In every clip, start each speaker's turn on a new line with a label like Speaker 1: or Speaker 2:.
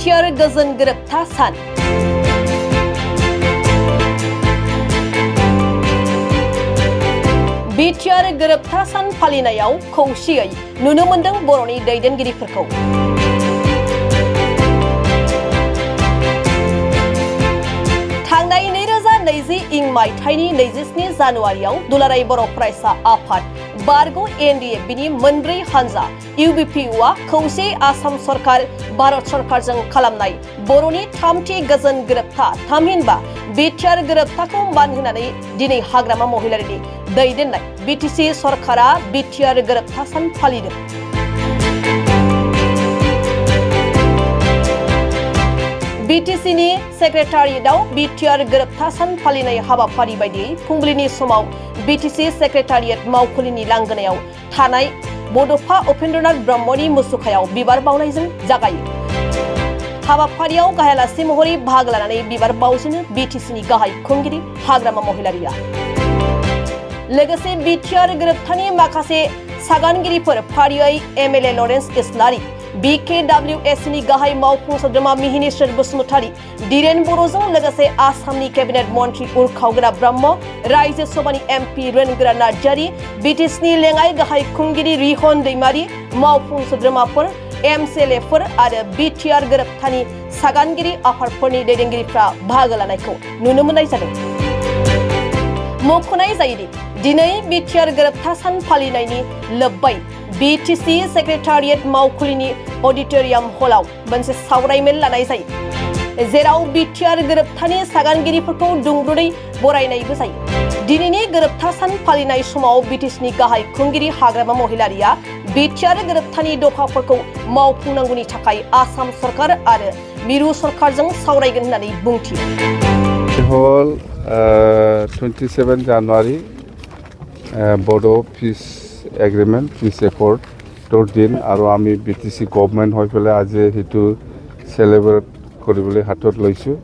Speaker 1: BTR गोजोन गोरोबथा सान बिटिआर गोरोबथा सान फालिनायाव खौसेयै नुनो मोनदों बर'नि दैदेनगिरिफोरखौ। थांनाय 2020 मायथाइनि 27 जानुवारियाव दुलाराय बर' फरायसा आफाद बारग' एनडिए बिनि मोनब्रै हानजा इउबिपिआ खौसे आसाम सरकार भारत सरकारजों खालामनाय बर'नि थामथि गोजोन गोरोबथा थामहिनबा बिटिआर गोरोबथाखौ मान होनानै दिनै हाग्रामा महिलारिनि दैदेननाय बिटिसि सरकारा बिटिआर गोरोबथा सान फालिदों। बिटिसिनि सेक्रेटारियेटआव बिटिआर गोरोबथा सान फालिनाय हाबाफारि बायदियै फुंबिलिनि समाव बिटिसि सेक्रेटारियेट मावखुलिनि लांगोनायाव थानाय बड'फा उपेन्द्रनाथ ब्रह्मनि मुसुखायाव बिबार बावनायजों जागायो। हाबाफारियाव गाहाय आलासि महरै बाहागो लानानै बिबार बावजेनो बिटिसिनि गाहाय खुंगिरि हाग्रामा महिलारिया। लोगोसे बिटिआर गोरोबथानि माखासे सागानगिरिफोर फारियै एमएलए लरेन्स इस्लारि, BKWSनि गाहाय मावफुं सोद्रोमा मिहिनीश्वर बसुमतारी, धीरेन बर'जों लोगोसे आसामनि केबिनेट मन्त्रि उर्खावगोरा ब्रह्म, राज्यो सभानि MP रोनगोरा नार्जारी, बिटिसिनि लेङाइ गाहाय खुंगिरि रिहन दैमारी, मावफुं सोद्रोमाफोर, MCLAफोर आरो बिटिआर गोरोबथानि सागानगिरि आफादफोरनि दैदेनगिरिफ्रा बाहागो लानायखौ नुनो मोननाय जादों। मख'नाय जायोदि दिनै बिटिआर गोरोबथा सान फालिनायनि लोब्बै बिटिसि सेक्रेटारियेट मावखुलिनि अडिटोरियाम हलाव मोनसे सावरायमेल लानाय जायो, जेराव बिटिआर गोरोबथानि सागानगिरिफोरखौ दुंब्रुदै बरायनायबो जायो। दिनैनि गोरोबथा सान फालिनाय समाव बिटिसिनि गाहाय खुंगिरि हाग्रामा महिलारिया बिटिआर गोरोबथानि दफाफोरखौ मावफुंनांगौनि थाखाय आसाम सरकार आरो मिरु सरकारजों सावरायगोन होननानै बुंथियो।
Speaker 2: 27 January Bodo Peace Agreement, Peace Accord তোৰ দিন আৰু আমি বিটিসি গভৰ্ণমেণ্ট হৈ পেলাই আজি সেইটো সেলিব্ৰেট কৰিবলৈ হাতত লৈছোঁ।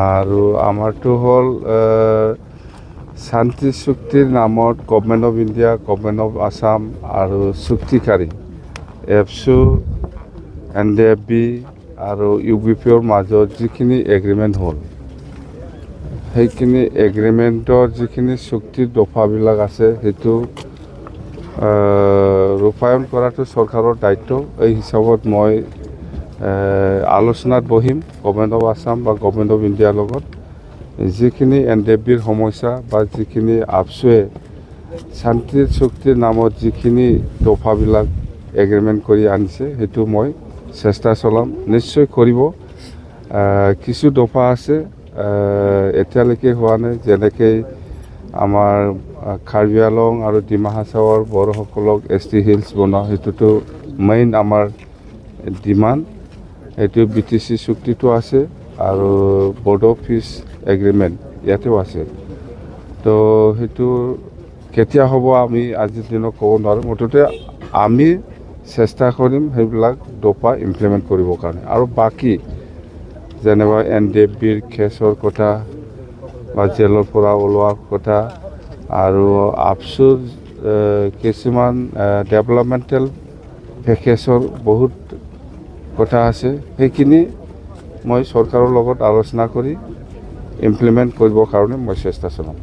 Speaker 2: আৰু আমাৰটো হ'ল শান্তি চুক্তিৰ নামত government of India, government of Assam আৰু চুক্তিকাৰী এফচু, NDFB আৰু ইউবিপিৰ মাজত যিখিনি এগ্ৰিমেণ্ট হ'ল, সেইখিনি এগ্ৰিমেণ্টৰ যিখিনি চুক্তিৰ দফাবিলাক আছে সেইটো ৰূপায়ণ কৰাটো চৰকাৰৰ দায়িত্ব। এই হিচাপত মই আলোচনাত বহিম গভৰ্ণমেণ্ট অফ আসাম বা গভৰ্ণমেণ্ট অফ ইণ্ডিয়াৰ লগত। যিখিনি NDFBৰ সমস্যা বা যিখিনি আপচুৱে শান্তিৰ চুক্তিৰ নামত যিখিনি দফাবিলাক এগ্ৰিমেণ্ট কৰি আনিছে সেইটো মই চেষ্টা চলাম, নিশ্চয় কৰিব। কিছু দফা আছে এতিয়ালৈকে হোৱা নাই, যেনেকৈ আমাৰ কাৰ্বি আংলং আৰু ডিমা হাছাওৰ বড়োসকলক ST হিলছ বনোৱা, সেইটোতো মেইন আমাৰ ডিমাণ্ড। সেইটো বিটিসি চুক্তিটো আছে আৰু বডো পিচ এগ্ৰিমেণ্ট ইয়াতেও আছে। তো সেইটো কেতিয়া হ'ব আমি আজিৰ দিনত ক'ব নোৱাৰোঁ। মুঠতে আমি চেষ্টা কৰিম সেইবিলাক দফা ইমপ্লিমেণ্ট কৰিবৰ কাৰণে। আৰু বাকী যেনেবা NDFBৰ কেছৰ কথা বা জেলৰ পৰা ওলোৱাৰ কথা আৰু আপচুৰ কিছুমান ডেভেলপমেণ্টেল পেকেজৰ বহুত কথা আছে, সেইখিনি মই চৰকাৰৰ লগত আলোচনা কৰি ইমপ্লিমেণ্ট কৰিবৰ কাৰণে মই চেষ্টা চলাম।